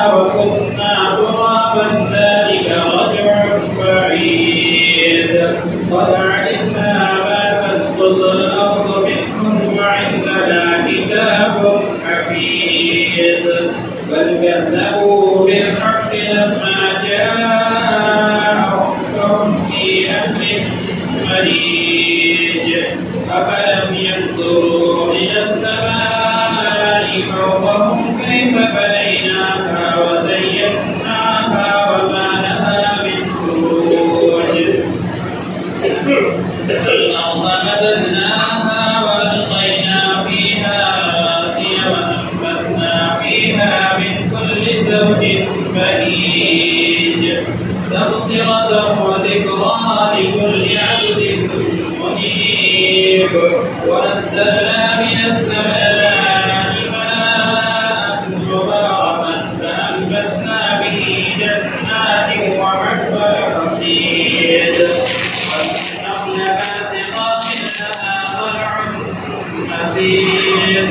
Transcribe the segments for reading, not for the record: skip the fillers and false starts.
وكنا ترابا ذلك رجع بعيد قد علمنا ما تنقص الأرض منهم وعندنا كتاب حفيظ بل كذبوا بالحق لما جاءهم فهم في أمر مريج أفلم ينظروا إلى السماء فوقهم كيف بنيناها وزيناها وما لها من فروج الأرض مددناها وألقينا فيها رواسي وأنبتنا فيها من كل زوج بهيج تبصرة وذكرى لكل عبد منيب ونزلنا من السماء ماء مباركا فأنبتنا به جنات وحب الحصيد والنخل باسقات لها طلع مزيد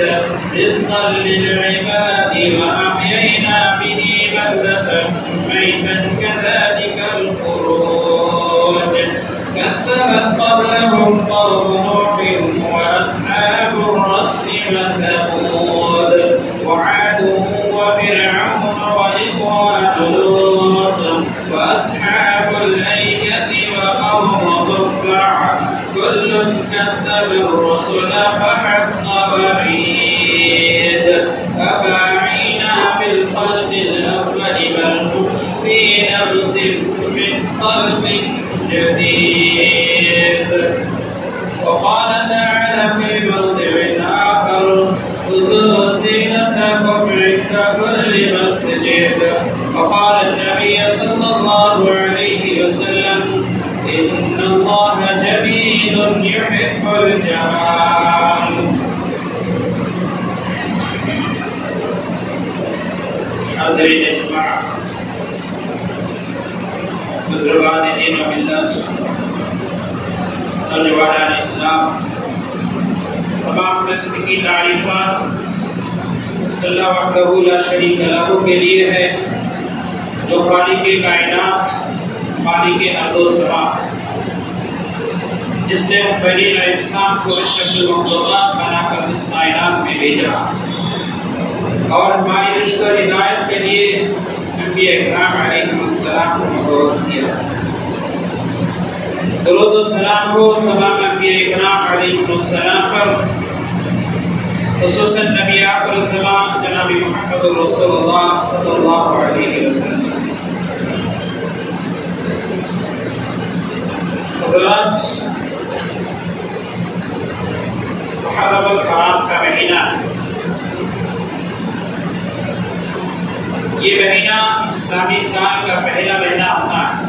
رزقا للعباد وأحيينا به بلدة ميتا كذلك الخروج كذبت قبلهم قوم نوح وأصحاب الرس وثمود وعاد وفرعون وإخوان لوط وأصحاب الأيكة وقوم تبع كل كذب الرسل فحق وعيد أفعينا بالخلق الأول بل هم في نفس من خلق جديد وقال تعالى في موضع آخر خذوا زينتكم عند كل مسجد وقال النبي صلى الله عليه وسلم إن الله جميل يحب الجمال حاضرین اجماع بزرگان دین و ملت نوجوانان اسلام تمام قسم کی تعریفات بسم اللہ وحدہ لا شریک لہ کے لیے ہے جو خالق کائنات خالق ارض و سما جس نے مبین انسان کو اس شکل مخلوقات بنا کر اس کائنات میں بھیجا اور ہماری رشتہ ہدایت کے لیے انبیاء اکرام علیہ السلام کو مبعوث کیا درود و سلام ہو تمام انبیاء اکرام علیہ السلام پر خصوصاً نبی آخر الزمان جناب محمد رسول اللہ صلی اللہ علیہ وسلم حضرات محرم الحرام کا مہینہ یہ مہینہ اسلامی سال کا پہلا مہینہ ہوتا ہے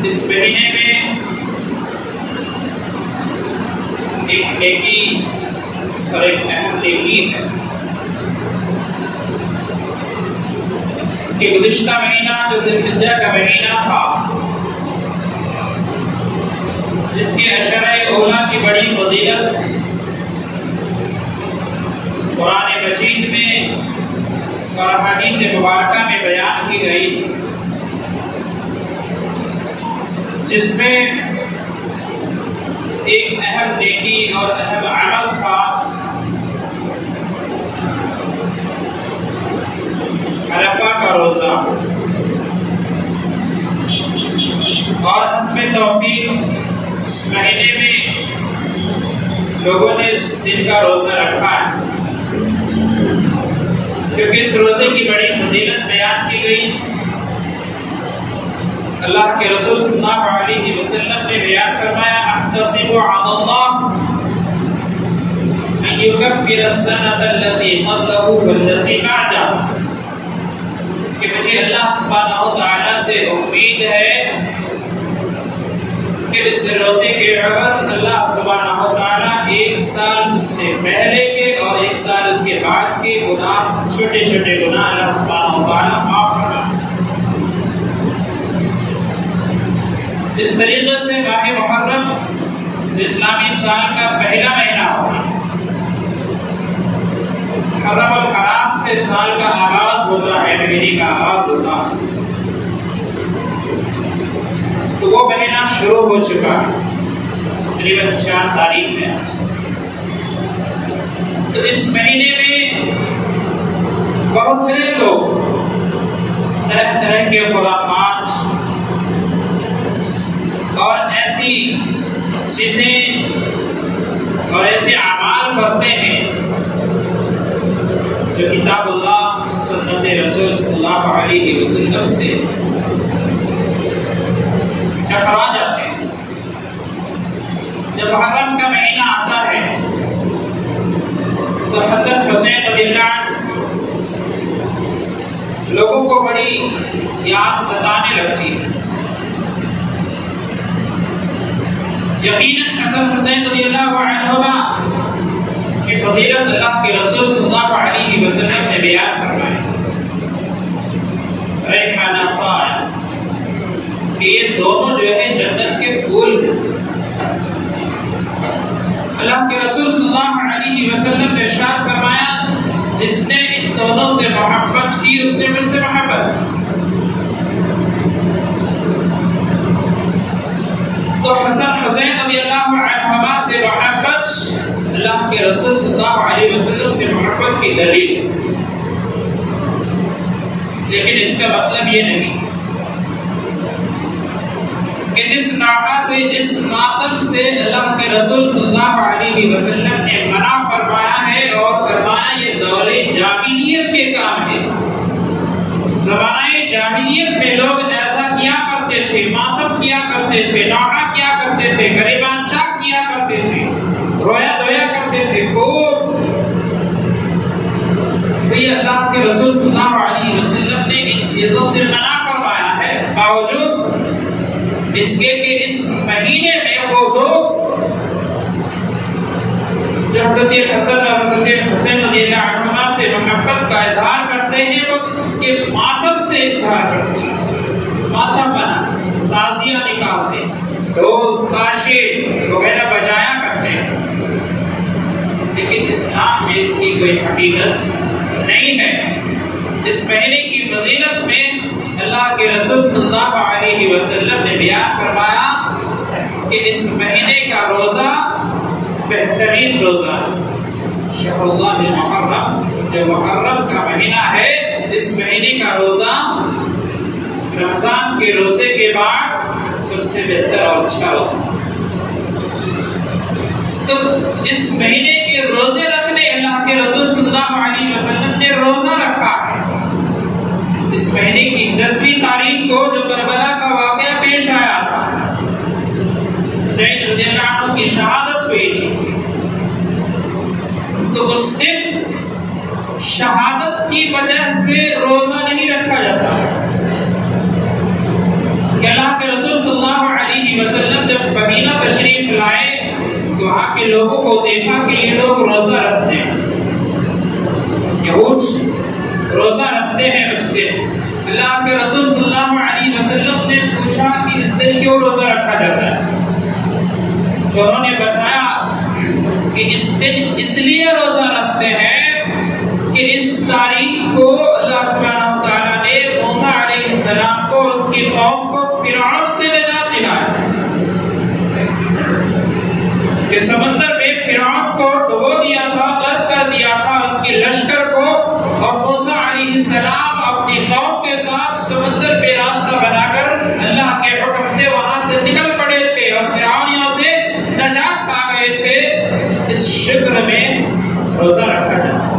اس مہینے میں ایک نیکی اور ایک اہم نیکی ہے کہ گزشتہ مہینہ جو ذی الحجہ کا مہینہ تھا جس کے عشرہ اولیٰ کی بڑی فضیلت قرآن مجید میں اور احادیث مبارکہ میں بیان کی گئی تھی جس میں ایک اہم نیکی اور اہم عمل تھا عرفہ کا روزہ اور حسب توفیق اس مہینے میں لوگوں نے اس دن کا روزہ رکھا ہے کیونکہ اس روزے کی بڑی فضیلت بیان کی گئی اللہ کے رسول صلی اللہ علیہ وسلم نے بیان فرمایا احتسب علی اللہ ان یکفر السنة التي قبله والتي بعده کہ مجھے اللہ سبحانہ وتعالی سے امید ہے کہ اس روزے کے عوض اللہ سبحانہ وتعالی ایک سال اس سے پہلے کے اور ایک سال اس کے بعد کے گناہ چھوٹے چھوٹے گناہ اللہ سبحانہ وتعالی معاف فرمائے اس طریقے سے ماہ محرم اسلامی سال کا پہلا مہینہ ہوگا محرم الحرام سے سال کا آغاز ہوتا ہے، مہینے کا آغاز ہوتا ہے، تو وہ مہینہ شروع ہو چکا ہے تقریباً 4 تاریخ میں۔ تو اس مہینے میں بہت سے لوگ طرح طرح کے خرافات اور ایسی چیزیں اور ایسے اعمال کرتے ہیں جو کتاب اللہ سنت رسول صلی اللہ علیہ وسلم سے ٹکرا جاتے ہیں۔ جب محرم کا مہینہ آتا ہے تو حسن حسین رضی اللہ عنہ لوگوں کو بڑی یاد ستانے لگتی ہے۔ یقیناً حسن حسین رضی اللہ عنہما کی فضیلت اللہ کے رسول صلی اللہ علیہ وسلم نے بیان فرمائی، ریحان طائر، کہ یہ دونوں جو ہے جنت کے پھول ہیں۔ اللہ کے رسول صلی اللہ علیہ وسلم نے ارشاد فرمایا، جس نے ان دونوں سے محبت کی اس نے مجھ سے محبت کی۔ تو حسن حسین رضی اللہ عنہما سے محبت اللہ کے رسول صلی اللہ علیہ وسلم سے محبت کی دلیل، لیکن اس کا مطلب یہ نہیں کہ جس ناحا سے، جس ماتم سے اللہ کے رسول صلی اللہ علیہ وسلم نے منع فرمایا ہے اور فرمایا یہ دور جاہلیت کے کام ہے۔ زمانہ جاہلیت میں لوگ ایسا کیا کرتے تھے، ماتم کیا کرتے تھے، ناحا کیا کرتے تھے، گریبان چاک کیا کرتے تھے، رویا دھویا کرتے تھے خوب۔ تو یہ اللہ کے رسول صلی اللہ علیہ وسلم نے ان چیزوں سے منع فرمایا ہے، باوجود اس کے کہ اس مہینے میں وہ لوگ جو حضرت حسن اور حضرت حسین رضی اللہ عنہما سے محبت کا اظہار کرتے ہیں، وہ اس کے ماتم سے اظہار کرتے ہیں، ماتم بنا، تازیہ نکالتے ہیں، ڈھول تاشے وغیرہ بجایا کرتے ہیں، لیکن اسلام میں اس کی کوئی حقیقت نہیں ہے۔ اس مہینے کی فضیلت میں اللہ کے رسول صلی اللہ علیہ وسلم نے بیان فرمایا کہ اس مہینے کا روزہ بہترین روزہ، شہر اللہ المحرم، جو محرم کا مہینہ ہے، اس مہینے کا روزہ رمضان کے روزے کے بعد سب سے بہتر اور اچھا روزہ۔ تو اس مہینے کے روزے رکھنے اللہ کے رسول صلی اللہ علیہ وسلم نے روزہ رکھا ہے۔ اس مہینے کی 10ویں تاریخ کو جو کربلا کا واقعہ پیش آیا تھا، حسین رضی اللہ عنہ کی شہادت ہوئی تھی، تو اس دن شہادت کی وجہ سے روزہ نہیں رکھا جاتا کہ اللہ کے رسول صلی اللہ علیہ وسلم جب مدینہ تشریف لائے تو وہاں کے لوگوں کو دیکھا کہ یہ لوگ روزہ رکھتے ہیں، یہود روزہ رکھتے ہیں اس دن۔ اللہ کے رسول صلی اللہ علیہ وسلم نے پوچھا کہ اس دن کیوں روزہ رکھا جاتا ہے؟ تو انہوں نے بتایا کہ اس دن اس لیے روزہ رکھتے ہیں کہ اس تاریخ کو اللہ سبحانہ وتعالیٰ نے موسیٰ علیہ السلام کو اور اس کی قوم کو فرعون سے نجات دلایا، کہ سمندر میں فرعون کو ڈبو دیا تھا، غرق کر دیا تھا اس کے لشکر کو، اور موسیٰ علیہ السلام اپنی قوم کے ساتھ سمندر پہ راستہ بنا کر اللہ کے حکم سے وہاں سے نکل پڑے تھے اور فرعونیوں سے نجات پا گئے تھے۔ اس شکر میں روزہ رکھا جاتا ہے۔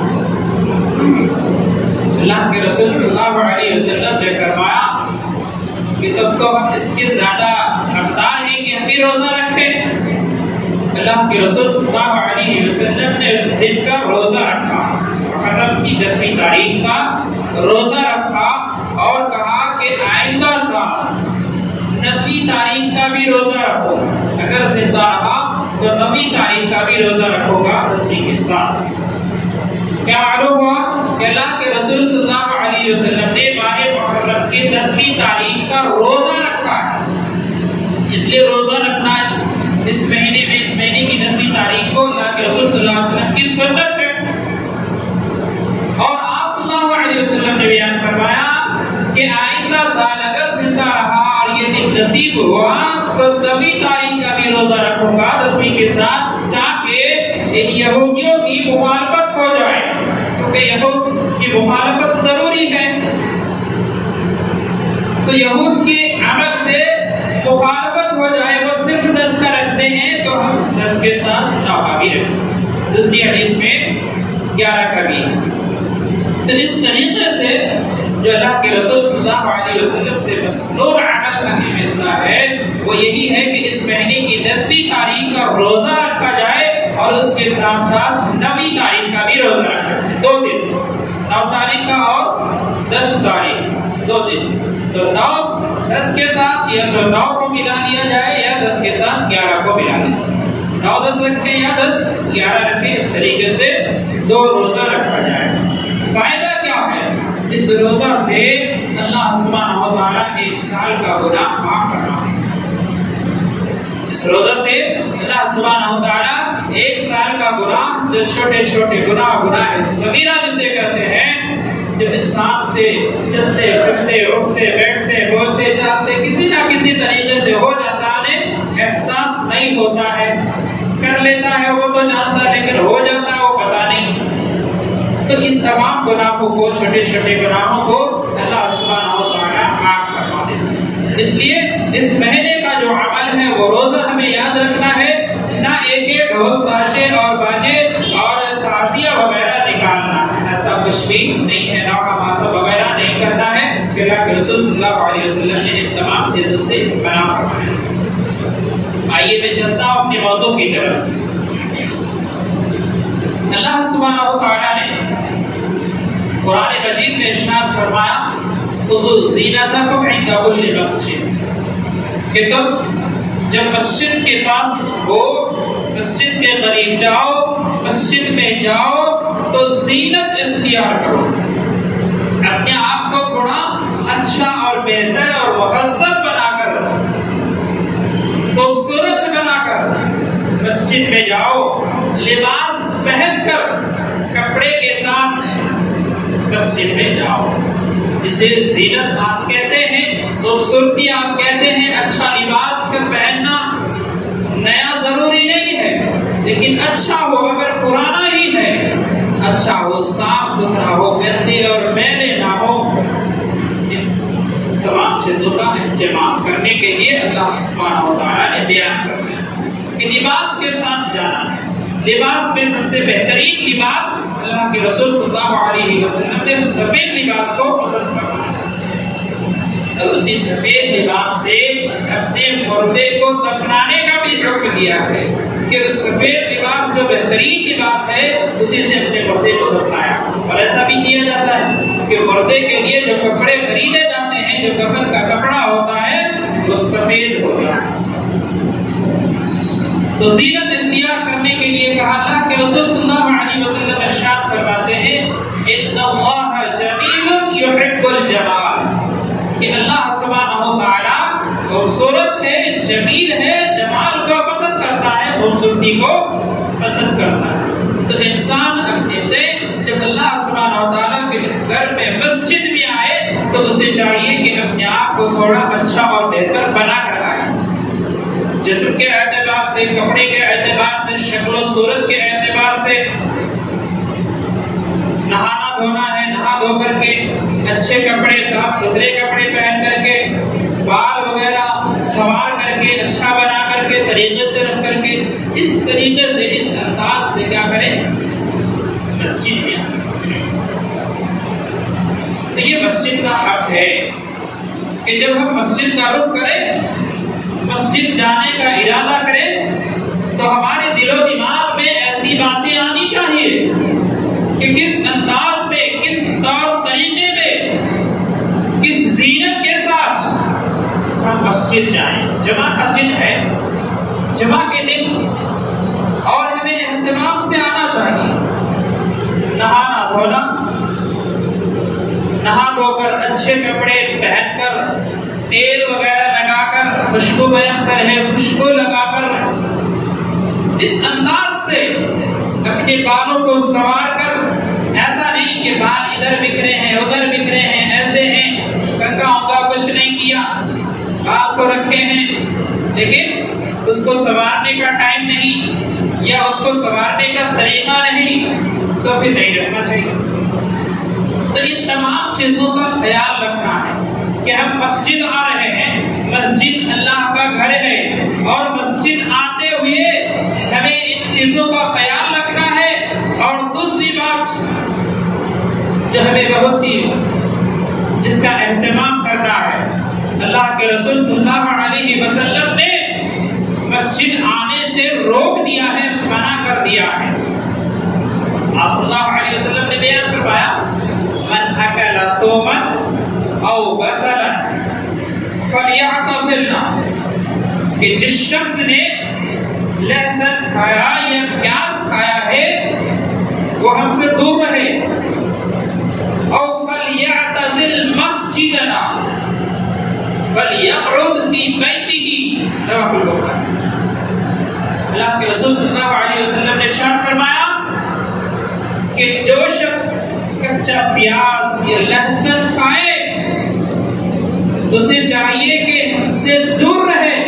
اللہ کے رسول صلی اللہ علیہ وسلم نے فرمایا کہ تب تو ہم اس کے زیادہ حقدار ہیں کہ ہم بھی روزہ رکھیں۔ اللہ کے رسول صلی اللہ علیہ وسلم نے اس دن کا روزہ رکھا، محرم کی 10ویں تاریخ کا روزہ رکھا، اور کہا کہ آئندہ سال 9ویں تاریخ کا بھی روزہ رکھو، اگر زندہ رہا تو 9ویں تاریخ کا بھی روزہ رکھو گا 10ویں کے ساتھ۔ کیا معلوم ہوا کہ اللہ کے رسول صلی اللہ علیہ وسلم نے ماہ محرم کی 10ویں تاریخ کا روزہ رکھا ہے، اس لیے روزہ رکھنا اس مہینے کی 10ویں تاریخ کو اللہ کے رسول صلی اللہ علیہ وسلم کی سنت ہے۔ وسلم نے بیان فرمایا کہ آئندہ سال اگر زندہ رہا اور یہ دن نصیب ہوا تو تبھی تاریخ کا بھی روزہ رکھوں گا 10ویں کے ساتھ، تاکہ یہودیوں کی مخالفت ہو جائے، کیونکہ یہود کی مخالفت ضروری ہے۔ تو یہود کے عمل سے مخالفت ہو جائے، وہ صرف 10 کا رکھتے ہیں تو ہم 10 کے ساتھ 9 کا بھی رکھتے۔ دوسری حدیث میں 11 کا بھی۔ تو اس طریقے سے جو اللہ کے رسول صلی اللہ علیہ وسلم سے مسنون عمل ہمیں ملتا ہے وہ یہی ہے کہ اس مہینے کی 10ویں تاریخ کا روزہ رکھا جائے اور اس کے ساتھ ساتھ 9ویں تاریخ کا بھی روزہ رکھا جائے، 2 دن، 9 تاریخ کا اور 10 تاریخ، 2 دن۔ تو 9 10 کے ساتھ یا تو 9 کو ملا لیا جائے یا 10 کے ساتھ 11 کو ملا لیا جائے، 9 10 رکھیں یا 10 11 رکھیں، اس طریقے سے 2 روزہ رکھا جائے۔ فائدہ کیا ہے؟ اس روزہ سے اللہ سبحانہ و تعالیٰ 1 سال کا گناہ معاف کرنا ہے۔ اس روزہ سے اللہ سبحانہ و تعالیٰ 1 سال کا گناہ، جو چھوٹے چھوٹے گناہ صغیرہ جسے کہتے ہیں، جب انسان سے چلتے پھرتے اٹھتے بیٹھتے بولتے چالتے کسی نہ کسی طریقے سے ہو جاتا ہے، احساس نہیں ہوتا ہے، کر لیتا ہے وہ تو جانتا ہے لیکن ہو جاتا ہے وہ پتا نہیں۔ تو ان تمام گناہوں کو، چھوٹے چھوٹے گناہوں کو اللہ سبحانہ و تعالیٰ معاف کروا دیتا ہے۔ اس لیے اس مہینے کا جو عمل ہے وہ روزہ ہمیں یاد رکھنا ہے، نہ ایک ڈھول تاشے اور باجے اور تعزیہ وغیرہ نکالنا ہے، ایسا کچھ بھی نہیں ہے، نوحہ ماتم وغیرہ نہیں کرنا ہے، کہ اللہ کے رسول صلی اللہ علیہ وسلم نے ان تمام چیزوں سے منع فرمایا۔ آئیے میں چلتا ہوں اپنے موضوع کی طرف۔ اللہ سبحانہ و تعالیٰ نے قرآن مجید میں ارشاد فرمایا خذوا زینتکم عند کل مسجد، کہ تم جب مسجد کے پاس ہو، مسجد کے قریب جاؤ، مسجد میں جاؤ تو زینت اختیار کرو، اپنے آپ کو تھوڑا اچھا اور بہتر اور مہذب بنا کر، خوبصورت بنا کر مسجد میں جاؤ، لباس پہن کر کپڑے کے ساتھ مسجد میں جاؤ۔ اسے زینت آپ کہتے ہیں، خوبصورتی آپ کہتے ہیں، اچھا لباس کا پہننا نیا ضروری نہیں ہے، لیکن اچھا ہو، اگر پرانا ہی ہے اچھا ہو، صاف ستھرا ہو، گندے اور میلے نہ ہو۔ تمام چیزوں کا اہتمام کرنے کے لیے اللہ سبحانہ و تعالیٰ نے بیان کرنا کہ لباس کے ساتھ جانا ہے۔ لباس میں سب سے بہترین لباس اللہ کے رسول صلی اللہ علیہ وسلم نے سفید لباس کو پسند فرمایا، اور اسی سفید لباس سے اپنے مردے کو دفنانے کا بھی حکم دیا ہے کہ سفید لباس جو بہترین لباس ہے اسی سے اپنے مردے کو دفنایا۔ اور ایسا بھی کیا جاتا ہے کہ مردے کے لیے جو کپڑے خریدے جاتے ہیں، جو کفن کا کپڑا ہوتا ہے وہ سفید ہوتا ہے۔ تو زینت اختیار کرنے کے لیے کہا، اللہ کے رسول صلی اللہ علیہ وسلم ارشاد فرماتے ہیں ان اللہ جمیل یحب الجمال، کہ اللہ سبحانہ و تعالیٰ خوبصورت ہے، جمیل ہے، جمال کو پسند کرتا ہے، خوبصورتی کو پسند کرتا ہے۔ تو انسان اپنے دل جب اللہ سبحانہ و تعالیٰ کے اس گھر میں مسجد میں آئے تو اسے چاہیے کہ اپنے آپ کو تھوڑا اچھا اور بہتر بنا کر آئے، جسم کے اعتبار سے، کپڑے کے اعتبار سے، شکل و صورت کے اعتبار سے۔ نہانا دھونا ہے، نہا دھو کر کے اچھے کپڑے، صاف ستھرے کپڑے پہن کر کے، بال وغیرہ سنوار کر کے، اچھا بنا کر کے، طریقے سے رکھ کر کے، اس طریقے سے، اس انداز سے کیا کریں، مسجد میں آئیں۔ تو یہ مسجد کا حق ہے کہ جب ہم مسجد کا رخ کریں، مسجد جانے کا ارادہ کریں، تو ہمارے دل و دماغ میں ایسی باتیں آنی چاہیے کہ کس انداز میں، کس طور طریقے میں، کس زینت کے ساتھ ہم مسجد جائیں۔ جمعہ کا دن ہے، جمعہ کے دن، اور ہمیں اہتمام سے آنا چاہیے، نہانا دھونا، نہا دھو کر اچھے کپڑے پہن کر، تیل وغیرہ لگا کر، خوشبو میسر ہے خوشبو لگا کر، اس انداز سے اپنے بالوں کو سنوار کر، ایسا نہیں کے بال ادھر بکھرے ہیں ادھر بکھرے ہیں ایسے ہیں، کنگا ہونگا کچھ نہیں کیا، بال کو رکھے ہیں لیکن اس کو سنوارنے کا ٹائم نہیں یا اس کو سنوارنے کا طریقہ نہیں، تو پھر نہیں رکھنا چاہیے۔ تو ان تمام چیزوں کا خیال رکھنا ہے کہ ہم مسجد آ رہے ہیں، مسجد اللہ کا گھر ہے، اور مسجد آتے ہوئے ہمیں ان چیزوں کا خیال رکھنا ہے۔ اور دوسری بات جو ہمیں بہت ہی جس کا اہتمام کرنا ہے، اللہ کے رسول صلی اللہ علیہ وسلم نے مسجد آنے سے روک دیا ہے، منع کر دیا ہے۔ آپ صلی اللہ علیہ وسلم نے بیان فرمایا من اکل توما او بصلا فلیعتزلنا، کہ جس شخص نے لہسن کھایا یا پیاز کھایا ہے وہ ہم سے دور رہے، او فلیعتزل مسجدنا فلیقعد فی بیتہ، رواہ البخاری۔ اللہ کے رسول صلی اللہ علیہ وسلم نے ارشاد فرمایا کہ جو شخص کچا پیاز یا لہسن کھائے اسے چاہیے کہ ہم سے دور رہے،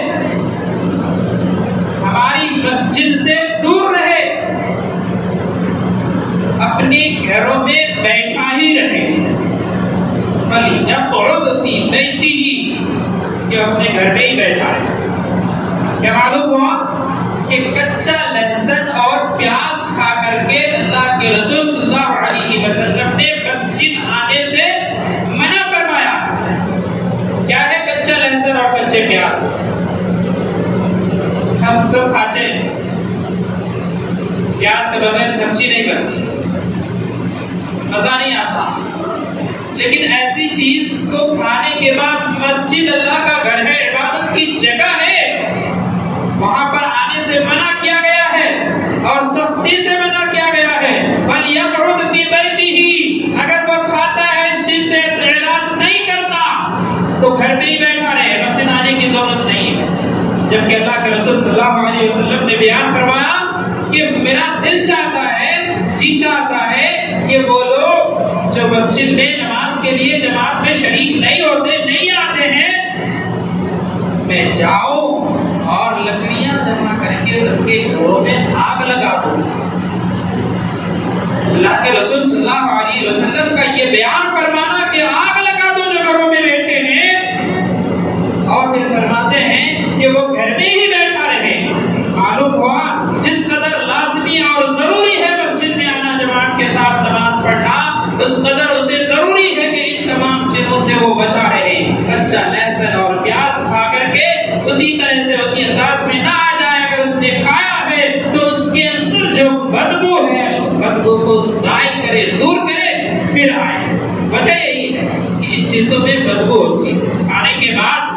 ہماری مسجد سے دور رہے، اپنے گھروں میں بیٹھا ہی رہے۔ فَلْيَقْعُدْ فِي بَيْتِهِ، کہ اپنے گھر میں ہی بیٹھا ہے۔ کیا معلوم ہوا کہ کچا لہسن اور پیاز کھا کر کے اللہ کے رسول صلی اللہ علیہ وسلم نے مسجد آنے سے منع فرمایا۔ کیا ہے کچا لہسن اور کچے پیاز؟ ہم سب کھاتے ہیں، پیاز کے بغیر سبزی نہیں بنتی، مزہ نہیں آتا، لیکن ایسی چیز کو کھانے کے بعد مسجد اللہ کا گھر ہے، عبادت کی جگہ ہے، وہاں پر آنے سے منع کیا گیا ہے اور سختی سے منع کیا گیا ہے۔ فَلْيَقْعُدْ فِي بَيْتِهِ، اگر وہ کھاتا ہے اس چیز سے اعراض نہیں کرتا تو گھر میں ہی بیٹھا رہے، مسجد آنے کی ضرورت نہیں ہے۔ جبکہ اللہ کے رسول صلی اللہ علیہ وسلم نے بیان فرمایا کہ میرا دل چاہتا ہے، جی چاہتا ہے کہ وہ لوگ جو مسجد میں نماز کے لیے جماعت میں شریک نہیں ہوتے، نہیں آتے ہیں، میں جاؤں اور لکڑیاں جمع کر کے ان کے گھروں میں آگ لگا دوں۔ اللہ کے رسول صلی اللہ علیہ وسلم کا یہ بیان فرمانا کہ آگ لگا دو جو گھروں میں بیٹھے ہیں، اور پھر فرماتے ہیں کہ وہ گھر میں ہی بیٹھا رہے۔ معلوم ہوا جس قدر لازمی اور ضروری ہے مسجد میں آنا، جماعت کے ساتھ نماز پڑھنا، اس قدر اسے ضروری ہے کہ ان تمام چیزوں سے وہ بچا رہے۔ کچا لہسن اور پیاز کھا کر کے اسی طرح سے اسی انداز میں نہ آ جائے، اگر اس نے کھایا ہے تو اس کے اندر جو بدبو ہے اس بدبو کو زائل کرے، دور کرے، پھر آئے۔ وجہ یہی ہے کہ ان چیزوں میں بدبو ہوتی ہے، کھانے کے بعد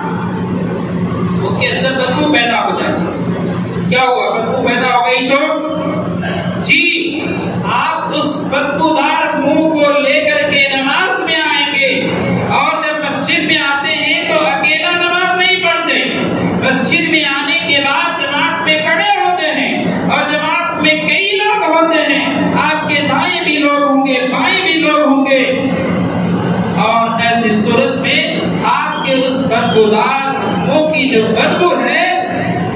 اس کے اندر بدبو پیدا ہو جاتی ہے۔ کیا ہوا؟ بدبو پیدا ہو گئی تو جی آپ اس بدبودار منہ کو لے کر کے نماز میں آئیں گے، اور جب مسجد میں آتے ہیں تو اکیلا نماز نہیں پڑھتے، مسجد میں آنے کے بعد جماعت میں کھڑے ہوتے ہیں، اور جماعت میں کئی لوگ ہوتے ہیں، آپ کے دائیں بھی لوگ ہوں گے، بائیں بھی لوگ ہوں گے، اور ایسی صورت میں آپ کے اس بدبودار منہ کی جو بدبو ہے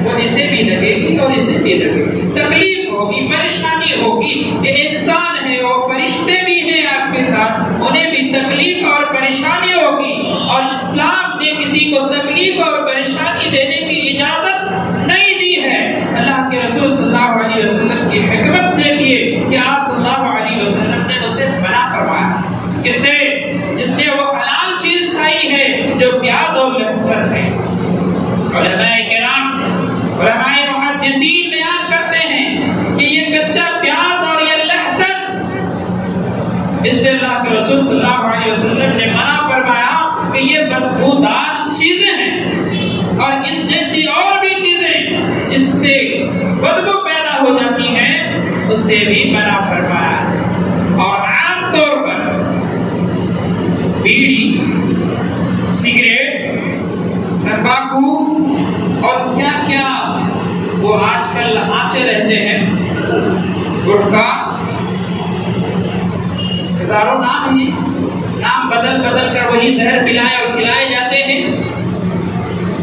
وہ اسے بھی لگے گی اور اسے بھی لگے گی، تکلیف ہوگی، پریشانی ہوگی۔ یہ انسان ہے، وہ فرشتے بھی ہیں آپ کے ساتھ، انہیں بھی تکلیف اور پریشانی ہوگی، اور اسلام نے کسی کو تکلیف اور پریشانی دینے کی اجازت نہیں دی ہے۔ اللہ کے رسول صلی اللہ علیہ وسلم کی حکمت دیکھیے کہ آپ صلی اللہ علیہ وسلم نے اسے منع فرمایا، کس سے؟ جس نے وہ حلال چیز کھائی ہے جو پیاز اور لہسن ہے۔ علماء کرام، علماء محدثین بیان کرتے ہیں کہ یہ کچا پیاز اور یہ لہسن، اس سے اللہ کے رسول صلی اللہ علیہ وسلم نے منع فرمایا کہ یہ بدبودار چیزیں ہیں، اور اس جیسی اور بھی چیزیں جس سے بدبو پیدا ہو جاتی ہیں اس سے بھی منع فرمایا۔ اور عام طور پر بیڑی، سگریٹ، تمباکو اور کیا کیا وہ آج کل آتے رہتے ہیں، گٹکا، ہزاروں نام ہیں، نام بدل بدل کر وہی زہر پلائے اور کھلائے جاتے ہیں،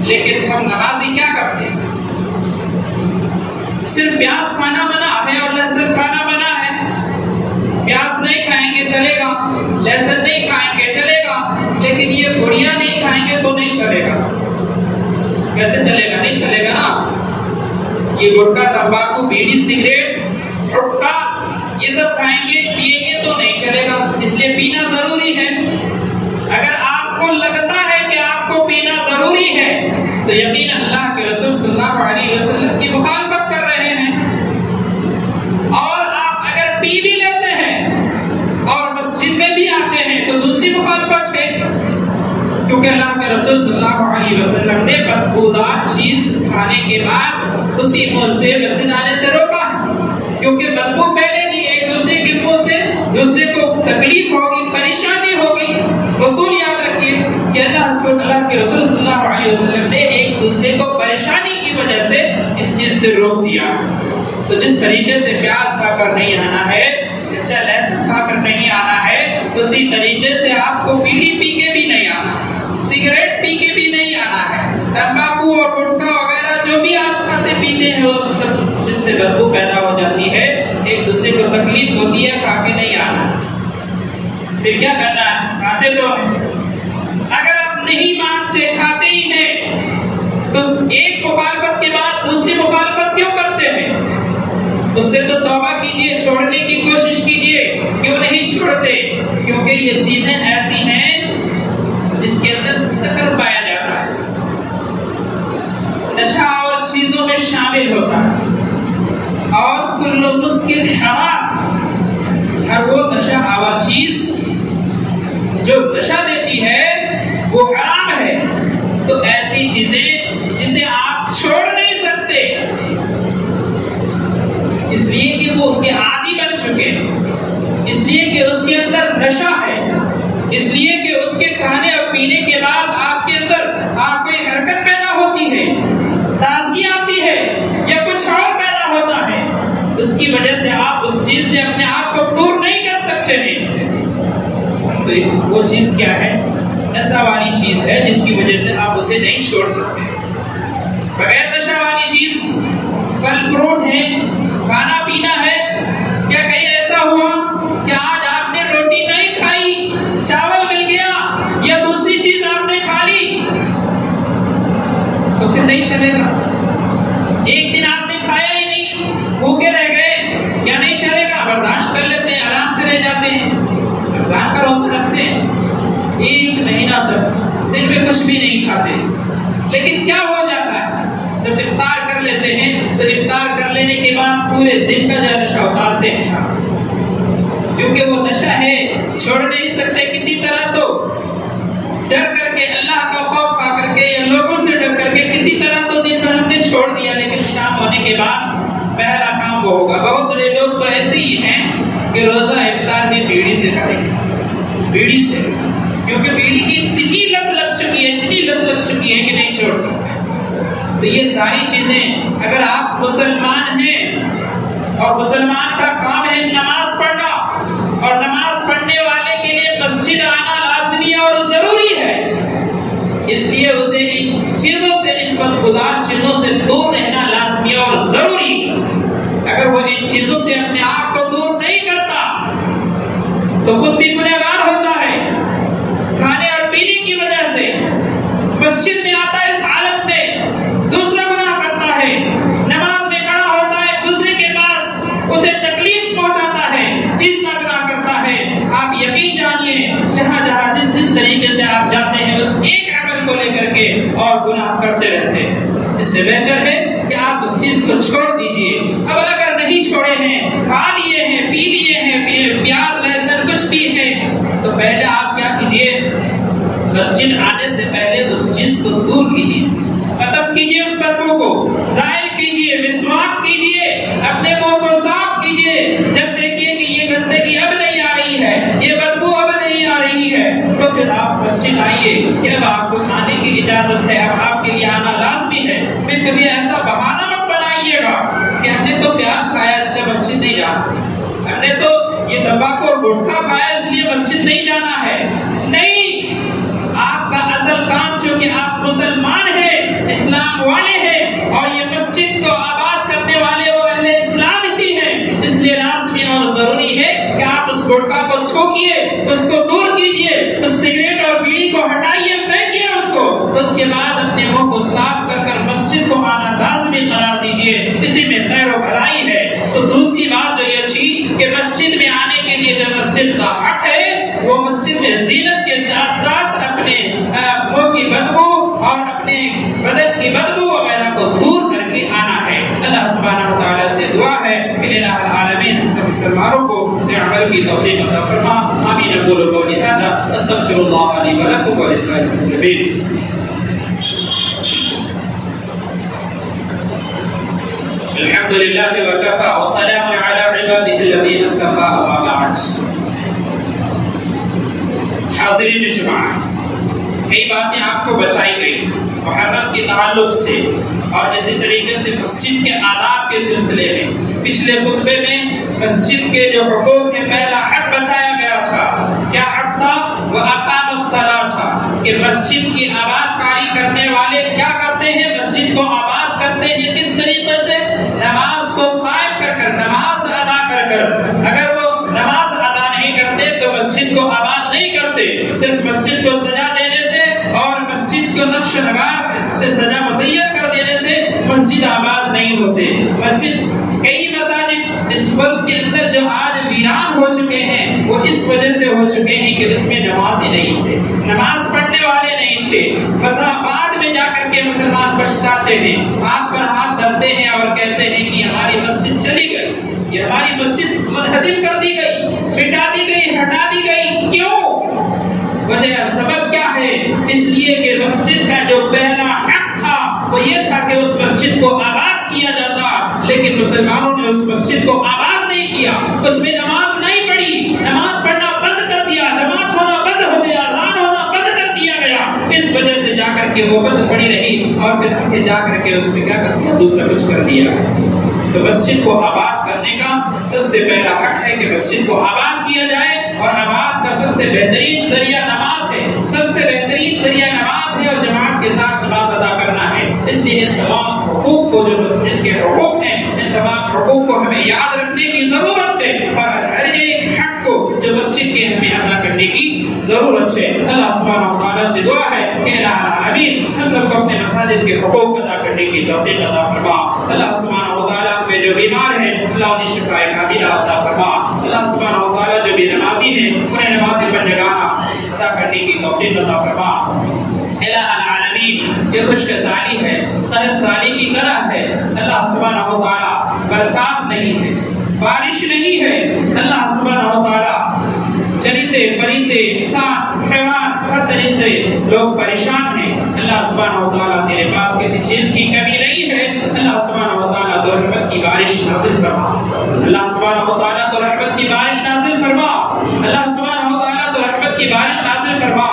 لیکن ہم نمازی کیا کرتے ہیں؟ صرف پیاز کھانا بنا ہے اور لہسن کھانا بنا ہے، پیاز نہیں کھائیں گے چلے گا، لہسن نہیں کھائیں گے چلے گا، لیکن یہ گھڑیاں نہیں کھائیں گے تو نہیں چلے گا۔ کیسے چلے گا؟ نہیں چلے گا نا۔ یہ گٹکا، تمباکو، بیڑی، سگریٹ، حقہ یہ سب کھائیں گے پیئیں گے تو نہیں چلے گا، اس لیے پینا ضروری ہے۔ اگر آپ کو لگتا ہے کہ آپ کو پینا ضروری ہے تو یقیناً اللہ کے رسول صلی اللہ علیہ وسلم کی مخالفت کر رہے ہیں۔ اور آپ اگر پی بھی لیتے ہیں اور مسجد میں بھی آتے ہیں تو دوسری مخالفت ہے، کیونکہ اللہ کے رسول صلی اللہ علیہ وسلم نے بدبودار چیز کھانے کے بعد اسی منہ سے مسجد آنے سے روکا ہے، کیونکہ بدبو پھیلے گی ایک دوسرے کے منہ سے، دوسرے کو تکلیف ہوگی، پریشانی ہوگی۔ اصول یاد رکھیے کہ اللہ کے رسول صلی اللہ علیہ وسلم نے ایک دوسرے کو پریشانی کی وجہ سے اس چیز سے روک دیا۔ تو جس طریقے سے پیاز کھا کر نہیں آنا ہے، کچا لہسن کھا کر نہیں آنا ہے، اسی طریقے سے آپ کو بیڑی پی کے بھی نہیں آنا، سگریٹ پی کے بھی نہیں آنا ہے، تمباکو اور گٹکا وغیرہ جو بھی آج کھاتے پیتے ہیں وہ سب جس سے بدبو پیدا ہو جاتی ہے، ایک دوسرے کو تکلیف ہوتی ہے، کھا کے نہیں آنا۔ پھر کیا کرنا ہے؟ کھاتے تو اگر آپ نہیں مانتے، کھاتے ہی ہیں، تو ایک مخالفت کے بعد دوسری مخالفت کیوں کرتے ہیں؟ اس سے تو توبہ کیجئے، چھوڑنے کی کوشش کیجئے۔ کیوں نہیں چھوڑتے؟ کیونکہ یہ چیزیں ایسی ہیں جس کے اندر سکر پایا جاتا ہے، نشہ اور چیزوں میں شامل ہوتا ہے، اور کل مسکر حرام، ہر وہ نشہ آور چیز جو نشہ دیتی ہے وہ حرام ہے۔ تو ایسی چیزیں جسے آپ چھوڑ نہیں سکتے، اس لیے کہ وہ اس کے عادی بن چکے، اس لیے کہ اس کے اندر نشہ ہے، اس لیے کہ اس کے کھانے اور پینے کے بعد آپ کے اندر آپ کو ایک حرکت پیدا ہوتی ہے، تازگی آتی ہے یا کچھ اور پیدا ہوتا ہے، اس کی وجہ سے آپ اس چیز سے اپنے آپ کو دور نہیں کر سکتے ہیں۔ تو وہ چیز کیا ہے؟ نشہ والی چیز ہے جس کی وجہ سے آپ اسے نہیں چھوڑ سکتے۔ بغیر نشہ والی چیز پھل فروٹ ہے، کھانا پینا ہے۔ کیا کہیں ایسا ہوا کہ آج آپ نے روٹی نہیں کھائی، چاول مل گیا یا دوسری چیز آپ نے کھا لی تو پھر نہیں چلے گا؟ ایک دن آپ نے کھایا ہی نہیں، بھوکے رہ گئے، کیا نہیں چلے گا؟ برداشت کر لیتے ہیں، آرام سے رہ جاتے ہیں، رمضان کا روزہ رکھتے ہیں، ایک مہینہ تک دن میں کچھ بھی نہیں کھاتے، لیکن کیا ہو جاتا ہے؟ جب افطار کر لیتے ہیں تو افطار کر لینے کے بعد پورے دن کا جو نشہ اتارتے ہیں، کیونکہ وہ نشہ ہے، چھوڑ نہیں سکتے کسی طرح، تو ڈر کر کے، اللہ کا خوف کھا کر کے یا لوگوں سے ڈر کر کے کسی طرح تو دن بھر ہم نے چھوڑ دیا، لیکن شام ہونے کے بعد پہلا کام وہ ہوگا۔ بہت بڑے لوگ تو ایسے ہی ہیں کہ روزہ افطار بھی بیڑی سے کریں گے، بیڑی سے، کیونکہ بیڑی کی اتنی لت لگ چکی ہے، اتنی لت لگ چکی ہے کہ نہیں چھوڑ سکتے۔ تو یہ ساری چیزیں، اگر آپ مسلمان ہیں اور مسلمان کا کام ہے نماز پڑھنا، اور نماز پڑھنے والے کے لیے مسجد آنا لازمی اور ضروری ہے، اس لیے اسے ان چیزوں سے، ان بدبودار چیزوں سے دور رہنا لازمی اور ضروری ہے۔ اگر وہ ان چیزوں سے اپنے آپ کو دور نہیں کرتا تو خود بھی گنہگار ہوتا ہے، کھانے اور پینے کی وجہ سے مسجد میں آتا ہے اس حالت میں، دوسرا گناہ کرتا ہے، نماز میں کھڑا ہوتا ہے دوسرے کے پاس، اسے تکلیف پہنچاتا ہے، تیسرا گناہ کرتا ہے۔ آپ یقین جانیے جہاں جہاں جس طریقے سے آپ جاتے ہیں اس ایک عمل کو لے کر کے اور گناہ کرتے رہتے ہیں۔ اس سے بہتر ہے کہ آپ اس چیز کو چھوڑ دیجئے۔ اب اگر نہیں چھوڑے ہیں، کھا لیے ہیں، پی لیے ہیں، پیاز لہسن کچھ بھی ہے، تو پہلے آپ کیا کیجئے؟ مسجد آنے سے پہلے اس چیز کو دور کیجئے، ختم کیجئے، اس بدبو کو ظاہر کیجئے، مسواک کیجئے، اپنے منہ کو صاف کیجئے۔ جب دیکھیے کہ یہ گندگی اب نہیں آ رہی ہے، یہ بدبو اب نہیں آ رہی ہے، تو پھر آپ مسجد آئیے کہ اب آپ کو آنے کی اجازت ہے، اب آپ کے لیے آنا لازمی ہے۔ پھر کبھی ایسا بہانہ مت بنائیے گا کہ ہم نے تو پیاز کھایا اس سے مسجد نہیں جانا، ہم نے تو یہ تمباکو اور گٹکا کھایا اس لیے مسجد نہیں جانا ہے. نہیں، آپ کا اصل کام چونکہ آپ مسلمان ہیں، اسلام والے ہیں، اور یہ مسجد کو آباد کرنے والے وہ اہل اسلام ہی ہیں، اس لیے لازمی اور ضروری ہے کہ آپ اس گٹکا کو تھوکیے، اس کو دور کیجیے، اس سگریٹ اور بیڑی کو ہٹائیے، پھینکیے اس کو. اس کے بعد اپنے منہ کو صاف کر کر مسجد کو آنا لازمی قرار دیجیے، اسی میں خیر و بھلائی ہے. تو دوسری بات جو یہ تھی کہ مسجد میں آنے کے لیے جو مسجد کا حق ہے وہ مسجد میں زینت کے ساتھ ساتھ اپنے منہ کی بدبو اور اپنے بدن کی بدبو وغیرہ کو دور کر کے آنا ہے. اللہ سبحانہ و تعالیٰ سے دعا ہے کہ الہ العالمین ہم سب مسلمانوں کو اسے عمل کی توفیق عطا فرما. آمین. اقول قولی ھذا استغفر اللہ لی ولکم ولسائر المسلمین. الحمد للہ وکفى وسلام علی عباده الذین اصطفى اما بعد. حاضرین جماعت، کئی باتیں آپ کو بتائی گئی محرم کے تعلق سے اور اسی طریقے سے مسجد کے آداب کے سلسلے میں. پچھلے خطبے میں مسجد کے جو حقوق ہیں پہلا حق بتایا گیا تھا. کیا حق تھا؟ وہ اقام الصلاۃ تھا کہ مسجد کی آباد کاری کرنے والے کیا کرتے ہیں؟ مسجد کو آباد کرتے ہیں. کس طریقے سے؟ نماز کو قائم کر کر، نماز ادا کر کر. اگر وہ نماز ادا نہیں کرتے تو مسجد کو آباد نہیں کرتے. صرف مسجد کو سجا دینے سے اور مسجد کو نقش نگار سے سجا مزین کر دینے سے مسجد آباد نہیں ہوتے. مسجد کئی مساجد اس وقت کے اندر جو آج ویران ہو چکے ہیں وہ اس وجہ سے ہو چکے ہیں کہ اس میں نماز ہی نہیں تھے، نماز پڑھنے والے نہیں تھے. بس بعد میں جا کر کے مسلمان پچھتاتے ہیں، ہاتھ پر ہاتھ دھرتے ہیں اور کہتے ہیں کہ ہماری مسجد چلی گئی، یہ ہماری مسجد منہدم کر دی گئی، مٹا دی گئی، ہٹا دی گئی. کیوں؟ وجہ سبب کیا ہے؟ اس لیے کہ مسجد کا جو پہلا حق تھا وہ یہ تھا کہ اس مسجد کو آباد کیا جاتا، لیکن مسلمانوں نے اس مسجد کو آباد نہیں کیا، اس میں نماز نہیں پڑھی، نماز پڑھنا بند کر دیا، جماعت ہونا بند ہو گیا، اذان ہونا بند کر دیا گیا. اس وجہ سے جا کر کے وہ بند پڑی رہی اور پھر آگے جا کر کے اس میں کیا کر دیا؟ دوسرا کچھ کر دیا. تو مسجد کو آباد کرنے کا سب سے پہلا حق ہے کہ مسجد کو آباد کیا جائے، اور آباد کا سب سے بہترین ذریعہ نماز ہے، سب سے بہترین ذریعہ نماز ہے اور جماعت کے ساتھ نماز ادا کرنا ہے. اس لیے ان تمام حقوق کو، جو مسجد کے حقوق ہیں، ان تمام حقوق کو ہمیں یاد رکھنے کی ضرورت ہے اور ہر ایک حق کو جو مسجد کے ہمیں ادا کرنے کی ضرورت ہے. اللہ سبحانہ و تعالیٰ سے دعا ہے کہ الہ العالمین ہم سب کو اپنے مساجد کے حقوق ادا کرنے کی توفیق عطا فرما. اللہ سبحانہ و تعالیٰ میں جو بیمار ہیں اللہ انہیں شفاء کاملہ عطا فرما. اللہ سبحانہ و تعالیٰ جو بھی نمازی ہیں انہیں نماز بندگانہ ادا کرنے کی توفیق عطا فرما. الہ العالمین یہ خشک سالی ہے، قحط سالی کی طرح ہے. اللہ سبحانہ و تعالیٰ برسات نہیں ہے، بارش نہیں ہے. اللہ سبحانہ و تعالیٰ چرندے پرندے انسان حیوان ہر طرح سے لوگ پریشان ہیں. اللہ سبحانہ و تعالیٰ تیرے پاس کسی چیز کی کمی نہیں ہے. اللہ سبحانہ و تعالیٰ تو رحمت کی بارش نازل فرما. اللہ سبحانہ و تعالیٰ تو رحمت کی بارش نازل فرما. اللہ سبحانہ و تعالیٰ تو رحمت کی بارش نازل فرما.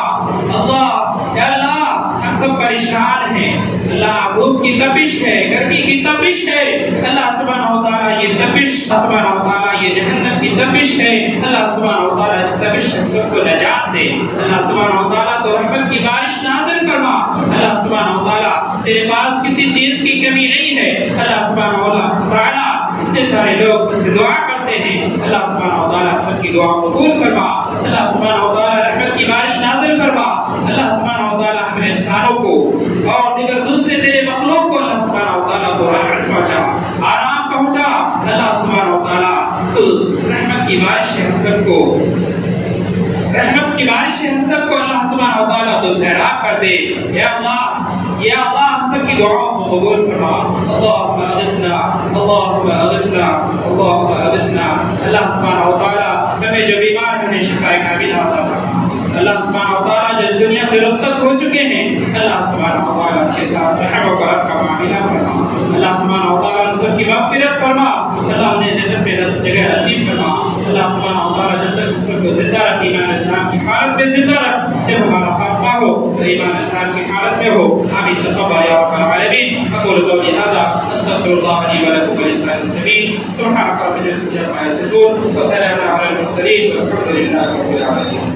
اللہ یا اللہ ہم سب پریشان ہیں. اللہ دھوپ کی تپش ہے، گرمی کی تپش ہے. اللہ سبحانہ و تعالیٰ یہ تپش، سبحانہ و تعالیٰ یہ جہنم کی تپش ہے. اللہ سبحانہ و تعالیٰ اس تپش سے سب کو نجات دے. اللہ سبحانہ و تعالیٰ تو رحمت کی بارش نازل فرما. اللہ سبحانہ و تعالیٰ تیرے پاس کسی چیز کی کمی نہیں ہے. اللہ سبحانہ و تعالیٰ اتنے سارے لوگ تجھ سے دعا کرتے ہیں. اللہ سبحانہ و تعالیٰ سب کی دعا قبول فرما. اللہ سبحانہ و تعالیٰ رحمت کی بارش نازل فرما. اللہ سبحانہ و تعالیٰ ہمیں انسانوں کو اور دیگر دوسرے تیرے مخلوق کو اللہ سبحانہ و تعالیٰ تو راحت پہنچا، آرام پہنچا. اللہ سبحانہ و تعالیٰ تو رحمت کی بارش ہے ہم سب کو، رحمت کی بارش ہے ہم سب کو اللہ سبحانہ و تعالیٰ تو سیراب کر دے. یا اللہ یا اللہ ہم سب کی دعاؤں کو قبول فرما. اللہم اغثنا اللہم اغثنا اللہم اغثنا. اللہ سبحانہ و تعالیٰ ہمیں جو بیمار ہیں شفاء کاملہ عطا فرما. اللہ سبحانہ و تعالیٰ جو اس دنیا سے رخصت ہو چکے ہیں اللہ سبحانہ و تعالیٰ کے ساتھ رحم و کرم کا معاملہ فرما. اللہ سبحانہ و تعالیٰ سب کی مغفرت فرما. اللہ انہیں جنت میں جگہ نصیب فرما. اللہ سبحانہ و تعالیٰ جنت سب کو زندہ رکھ، ایمان اسلام کی حالت میں زندہ رکھ. جب ہمارا خاتمہ ہو تو ایمان اسلام کی حالت میں ہو. آمین. تقبل یا رب العالمین. اقول قولی ھذا استغفر استغفر الله لي ولكم ولسائر المسلمين. سبحانك رب العزة عما يصفون وسلام على المرسلين والحمد لله رب العالمين.